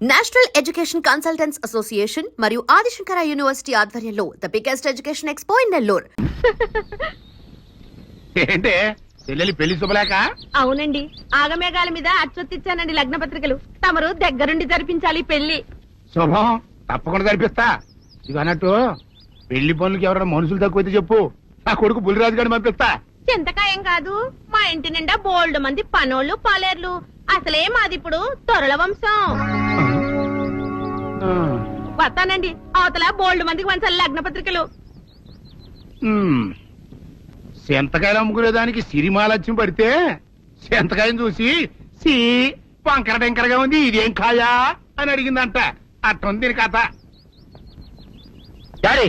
National education consultants association మరియు Adi Shankara university ఆధ్వర్యంలో the biggest education expo in Nellore. ఏంటే చెల్లెలి పెళ్లి శుభలేక? అవునండి, ఆగమేఘాల మీద అచ్చొత్తిచ్చానండి లగ్న పత్రికలు. తమరు దగ్గరుండి జరిపించాలి పెళ్లి. శుభం, తప్పకుండా జరిపిస్తా. ఇవి అన్నట్టు పెళ్లి పనులకి ఎవరైనా మనుషులు తక్కువైతే చెప్పు, నా కొడుకు బుల్లిరాజు గారిని పంపిస్తా. చింతకాయం కాదు, మా ఇంటి నిండా బోల్డ్ మంది పనోళ్ళు పాలేర్లు. అసలే మాది ఇప్పుడు తొరల వంశం. వస్తానండి, అవతల బోల్డ్ మందికి వంచాలి లగ్న పత్రికలు. సెంతకాయలు అమ్ముకునేదానికి సిరిమాలత్యం పడితే సెంతకాయని చూసి సి వంకర టెంకరగా ఉంది, ఇదేం కాయా అని అడిగిందంట. అట్టుంది దీని కథ. డాడీ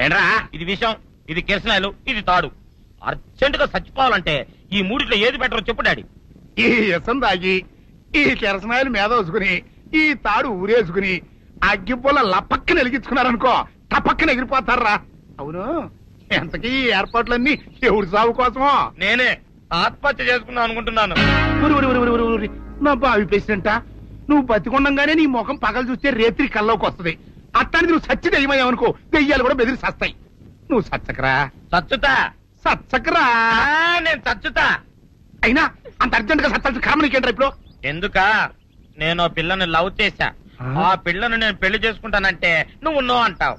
ఏంట్రా ఇది విషయం, ఇది కిరసనాయలు, ఇది తాడు. అర్జెంట్ గా చచ్చిపోవాలంటే ఈ మూడిట్లో ఏది బెటర్ చెప్పు డాడీ. ఈ ఇసం తాగి ఈ కిరసనాయలు మీద వేసుకుని ఈ తాడు ఊరేసుకుని అగ్గిపూల లపక్కన వెలిగించుకున్నారనుకో, టపక్కన ఎగిరిపోతారా. అవును, ఎంతకీ ఈ ఏర్పాట్లన్నీ ఎవరి సాగు కోసమో? నేనే ఆత్మహత్య చేసుకుందాం అనుకుంటున్నాను. ఊరి ఊరి ఊరి ఊరి ఊరి నా బావి పేసినంట. నువ్వు బతికొండంగానే నీ ముఖం పగలు చూస్తే రేత్రి కల్లోకి వస్తుంది. అట్టానికి నువ్వు సచ్చి దెయ్యమయ్యావనుకో, దెయ్యాలు కూడా బెదిరి సస్తాయి. నువ్వు సచ్చకరా, చచ్చుతా. సచ్చకరా. నేను చచ్చుతా. అయినా అంత అర్జెంట్ గా సత్తాల్సిన కర్మ నీకేంట్రా ఇప్పుడు? ఎందుక నేను పిల్లని లవ్ చేశా. ఆ పిల్లను నేను పెళ్లి చేసుకుంటానంటే నువ్వు నో అంటావు.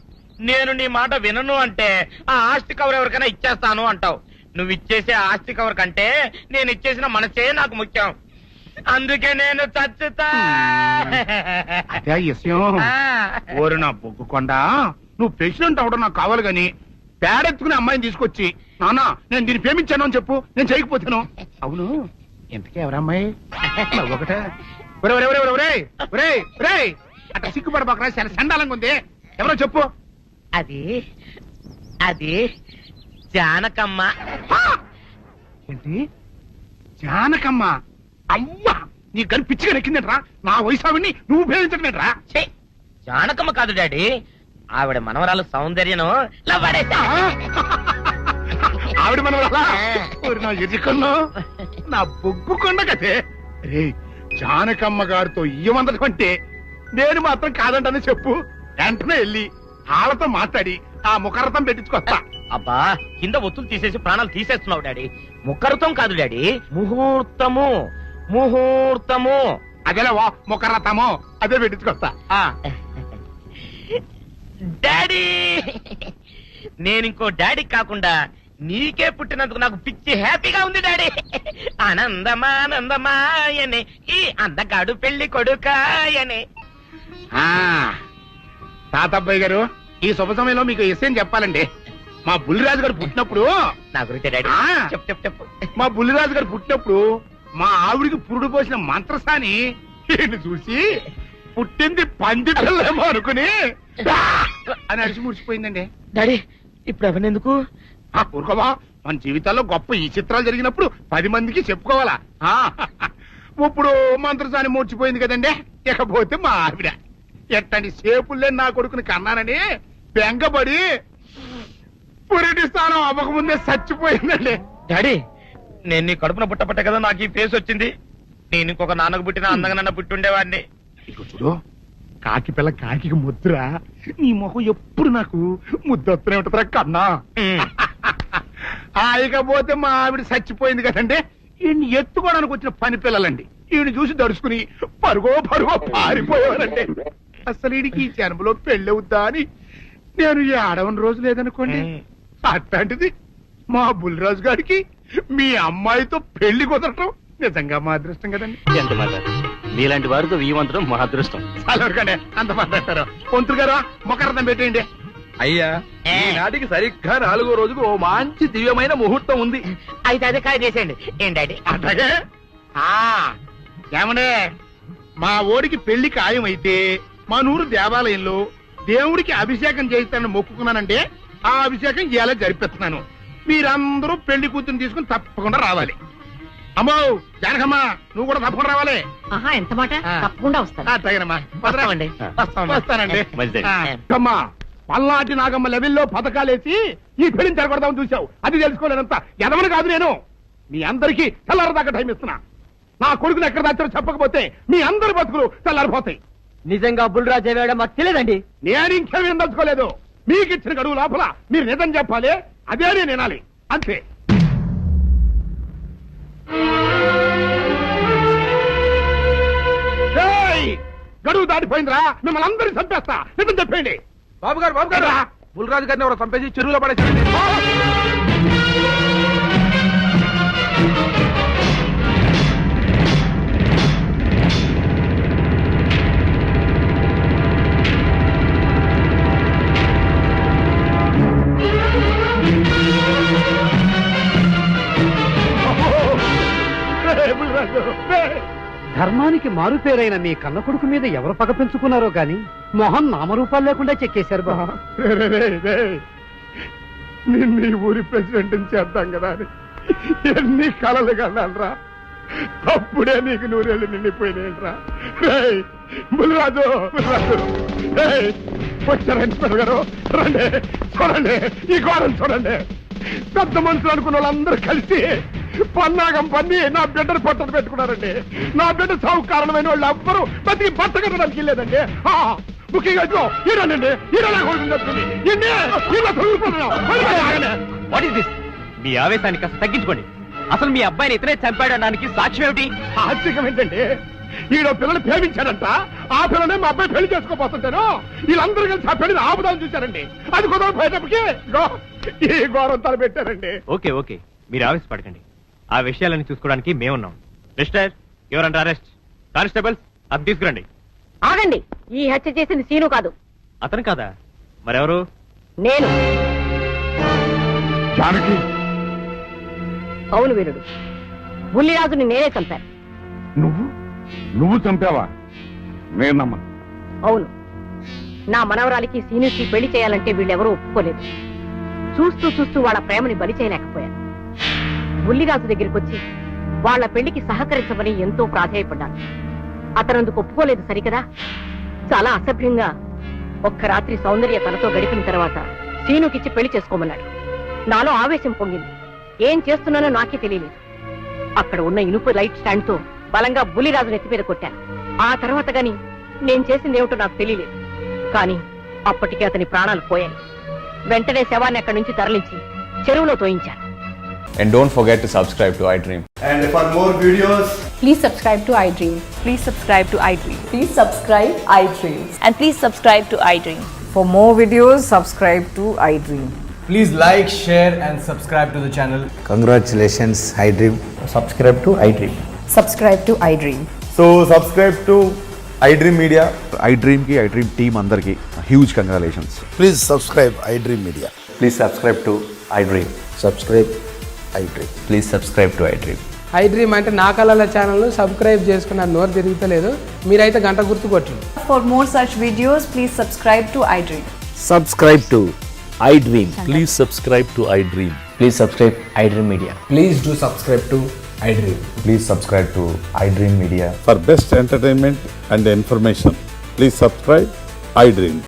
నేను నీ మాట వినను అంటే ఆ ఆస్తి కవర్ ఎవరికైనా ఇచ్చేస్తాను అంటావు. నువ్వు ఇచ్చేసే ఆస్తి కవర్ కంటే నేను ఇచ్చేసిన మనసే నాకు ముఖ్యం. అందుకే నేను చచ్చుతా. అదే విషయం. ఓరు నా బొగ్గుకొండ, నువ్వు ప్రెసిడెంట్ అవడం నాకు కావాలి గాని పేడెత్తుకునే అమ్మాయిని తీసుకొచ్చి నానా నేను దీన్ని ప్రేమించాను అని చెప్పు, నేను చేయకపోతాను. అవును, ఎంతకే ఎవరమ్మాయి? ఒకటే అట్లా సిగ్గుపడబాకరా, చాలా సండాలంగా ఉంది. ఎవరో చెప్పు. అది అది జానకమ్మ. ఏంటి జానకమ్మ? అమ్మా, నీ గని పిచ్చిగా నెక్కిందంట్రా. నా వయసు ఆవిడ్ని నువ్వు ప్రేమించటమేట్రా? జానకమ్మ కాదు డాడీ, ఆవిడ మనవరాలు సౌందర్యను ఆవిడ మనవరాలా? నా ఎదుకల్లో నా బొగ్గు కొండ కదే. రే, జానకమ్మ గారితో ఇయ్యమందడం అంటే నేను మాత్రం కాదంటనే చెప్పు. వెంటనే వెళ్ళి వాళ్ళతో మాట్లాడి ఆ ముఖరథం పెట్టించుకొస్తా. అబ్బా, కింద ఒత్తులు తీసేసి ప్రాణాలు తీసేస్తున్నావు డాడీ. ముఖరథం కాదు డాడీ, ముహూర్తము. ముహూర్తము అదేలా ముఖరథము, అదే పెట్టించుకొస్తా. డాడీ, నేను ఇంకో డాడీ కాకుండా నీకే పుట్టినందుకు నాకు పిచ్చి హ్యాపీగా ఉంది డాడీ. ఆనందమానందమాయనే ఈ అందగాడు పెళ్లి కొడుకాయనే. తాతబ్బాయి గారు, ఈ శుభ సమయంలో మీకు విషయం చెప్పాలండి. మా బుల్లిరాజు గారు పుట్టినప్పుడు నా గురించి డాడీ చెప్పు చెప్పు చెప్పు. మా బుల్లిరాజు గారు పుట్టినప్పుడు మా ఆవిడికి పురుడు పోసిన మంత్రసాని చూసి పుట్టింది పంది పిల్లేమో అనుకుని అని అడిచి ముడిచిపోయిందండి. డాడీ ఇప్పుడు ఎవరెందుకు? ఊరుకోవా, మన జీవితాల్లో గొప్ప ఈ చిత్రాలు జరిగినప్పుడు 10 మందికి చెప్పుకోవాలా. ఇప్పుడు మంత్రసాని మూర్చిపోయింది కదండి. ఇకపోతే మా ఆవిడ ఎట్టని సేపుల్లే నా కొడుకుని కన్నానని బెంగపడి పురిటి స్థానం అవ్వకముందే చచ్చిపోయిందండి. డాడీ, నేను నీ కడుపున పుట్టపట్టే కదా నాకు ఈ ఫేస్ వచ్చింది. నేను ఇంకొక నాన్నకు పుట్టిన అందంగా నన్ను పుట్టుండేవాడిని. ఇక చూడు, కాకి పిల్ల కాకి ముద్ర, నీ మొహం ఎప్పుడు నాకు ముద్దొత్తనే ఉంటుందిరా కన్నా. ఇకపోతే మా ఆవిడ చచ్చిపోయింది కదండి. ఈయన్ని ఎత్తుకోవడానికి వచ్చిన పని పిల్లలండి. ఈయన చూసి దడుచుకుని పరుగో పారిపోయేవారండి. అసలు ఈడికి ఈ జన్మలో పెళ్ళవుద్దా అని నేను ఈ ఆడవని రోజు లేదనుకోండి. అట్లాంటిది మా బుల్లిరాజు గారికి మీ అమ్మాయితో పెళ్లి కుదరటం నిజంగా మా అదృష్టం కదండి. ఎంత మాట, మీలాంటి వారితో వీమంతరం మా అదృష్టం. చాలవరకండి, అంత మాట్లాడతారు. పొంతులు గారు మొకరథం పెట్టేయండి. అయ్యా, ఈనాటికి సరిగ్గా 4వ రోజుకు ఓ మంచి దివ్యమైన ముహూర్తం ఉంది. అయితే అదే కాయ చేసేయండి. ఏం డాడీ? అట్లాగే. ఏమండే, మా ఓడికి పెళ్లి ఖాయమైతే మా నూరు దేవాలయంలో దేవుడికి అభిషేకం చేయిస్తానని మొక్కుకున్నానంటే ఆ అభిషేకం ఇలా జరిపిస్తున్నాను. మీరందరూ పెళ్లి కూతురు తీసుకుని తప్పకుండా రావాలి. అమ్మో జానకమ్మ, నువ్వు కూడా తప్పకుండా రావాలి. ఎంత మాట, తప్పకుండా వస్తాను. అట్లాగేనమ్మా, వస్తామండి. వస్తానండి. అమ్మా, పల్నాటి నాగమ్మ లెవెల్లో పథకాలేసి ఈ పెళ్లిని జరగొడదామని చూసావు. అది తెలుసుకోలేనంత ఎదవని కాదు నేను. మీ అందరికీ తెల్లారదాకా టైం ఇస్తున్నా. నా కొడుకుని ఎక్కడ దాచారో చెప్పకపోతే మీ అందరి బతుకులు తెల్లారిపోతాయి. నిజంగా బుల్రాజ్ అయ్యాడో మాకు తెలియదండి. నేను ఇంకేమీ దలుచుకోలేదు. మీకు ఇచ్చిన గడువు లోపల మీరు నిజం చెప్పాలి, అదే నేను వినాలి, అంతే. ఏయ్! గడువు దాటిపోయిందిరా, మిమ్మల్ని అందరినీ చంపేస్తా. నిజం చెప్పండి. బాబు గారు బుల్రాజు గారిని ఎవరో చంపేసి చెరువులో పడేసారండి. ఏయ్, బుల్రాజు, ఏయ్! ధర్మానికి మారుపేరైన మీ కన్న కొడుకు మీద ఎవరు పగ పెంచుకున్నారో గాని మొహం నామరూపాలు లేకుండా చెక్కేశారు బాబా. నిన్ను ఈ ఊరి ప్రెసిడెంట్ చేద్దాం కదా అని ఎన్ని కలలు కన్నారా. అప్పుడే నీకు నూరేళ్ళు నిండిపోయినాయిరా. బుల్రాజు వచ్చారా ఇన్స్పెక్టర్ గారు? రండి, చూడండి ఈ ఘోరం చూడండి. పెద్ద మనుషులు అనుకున్న వాళ్ళందరూ కలిసి పన్నాగం పన్ని నా బిడ్డను పొట్టను పెట్టుకున్నారండి. నా బిడ్డ సాగు కారణమైన వాళ్ళు ఎవ్వరూ బతికి బట్ట కట్టడానికి వెళ్ళలేదండి. ముఖ్యంగా ఈరోనండి మీ ఆవేశాన్ని కాస్త తగ్గించుకోండి. అసలు మీ అబ్బాయిని ఇతనే చంపాడడానికి సాక్ష్యం ఏమిటి? ఆశ్చర్యం ఏంటండి, ఈడో పిల్లలు ప్రేమించాడంట. ఆ పిల్లనే మా అబ్బాయి పెళ్లి చేసుకోపోతుంటాను. వీళ్ళందరూ కలిసి ఆ పెళ్లిని ఆపుదాన్ని చూశారండి. అది కుదరపోయేటప్పటికి ఈ ఘోరం తలపెట్టారండి. ఓకే మీరు ఆవేశపడకండి. ఆ విషయాలను చూసుకోవడానికి మేమున్నాం. Mister your under arrest. Constables అది తీసుకురండి. ఆగండి, ఈ హత్య చేసింది సీను కాదు, అతను కాదా? మరెవరు? నేను. జానకి, అవును వీరుడు, బుల్లిరాజుని నేనే చంపాను. నువ్వు చంపావా? నేను నమ్మను. అవును, నా మనవరాలికి సీనుకి పెళ్లి చేయాలంటే వీళ్ళెవరూ ఒప్పుకోలేదు. చూస్తూ వాళ్ళ ప్రేమని బలి చేయలేకపోయాను. బుల్లిరాజు దగ్గరికి వచ్చి వాళ్ళ పెళ్లికి సహకరించమని ఎంతో ప్రాధేయపడ్డాను. అతనందుకు ఒప్పుకోలేదు సరికదా. చాలా అసభ్యంగా ఒక్క రాత్రి సౌందర్య తనతో గడిపిన తర్వాత సీనుకిచ్చి పెళ్లి చేసుకోమన్నాడు. నాలో ఆవేశం పొంగింది. ఏం చేస్తున్నానో నాకే తెలియలేదు. అక్కడ ఉన్న ఇనుప లైట్ స్టాండ్ తో బలంగా బుల్లిరాజు నెత్తి మీద కొట్టాను. ఆ తర్వాత గాని నేను చేసింది ఏమిటో నాకు తెలియలేదు. కానీ అప్పటికే అతని ప్రాణాలు పోయాయి. వెంటనే శవాన్ని అక్కడి నుంచి తరలించి చెరువులో తోయించాను. And don't forget to subscribe to iDream. And for more videos, please subscribe to iDream. Please subscribe to iDream. Please subscribe iDream. And please subscribe to iDream. For more videos, subscribe to iDream. please like, share and subscribe to the channel. Congratulations, iDream. Subscribe to iDream. Subscribe to iDream. So subscribe to iDream Media. iDream ki iDream team andarki huge congratulations. Please subscribe iDream Media. Please subscribe to iDream. Subscribe iDream. Please subscribe to iDream. iDream అంటే నా కళల channel subscribe చేసుకున్న నోరు తిరుగుతలేదు. మీరైతే గంట గుర్తు కొట్టండి. For more such videos, please subscribe to iDream. Subscribe to iDream. Please subscribe to iDream. Please subscribe iDream Media. Please do subscribe to iDream. Please subscribe to iDream Media. For best entertainment and information, please subscribe iDream.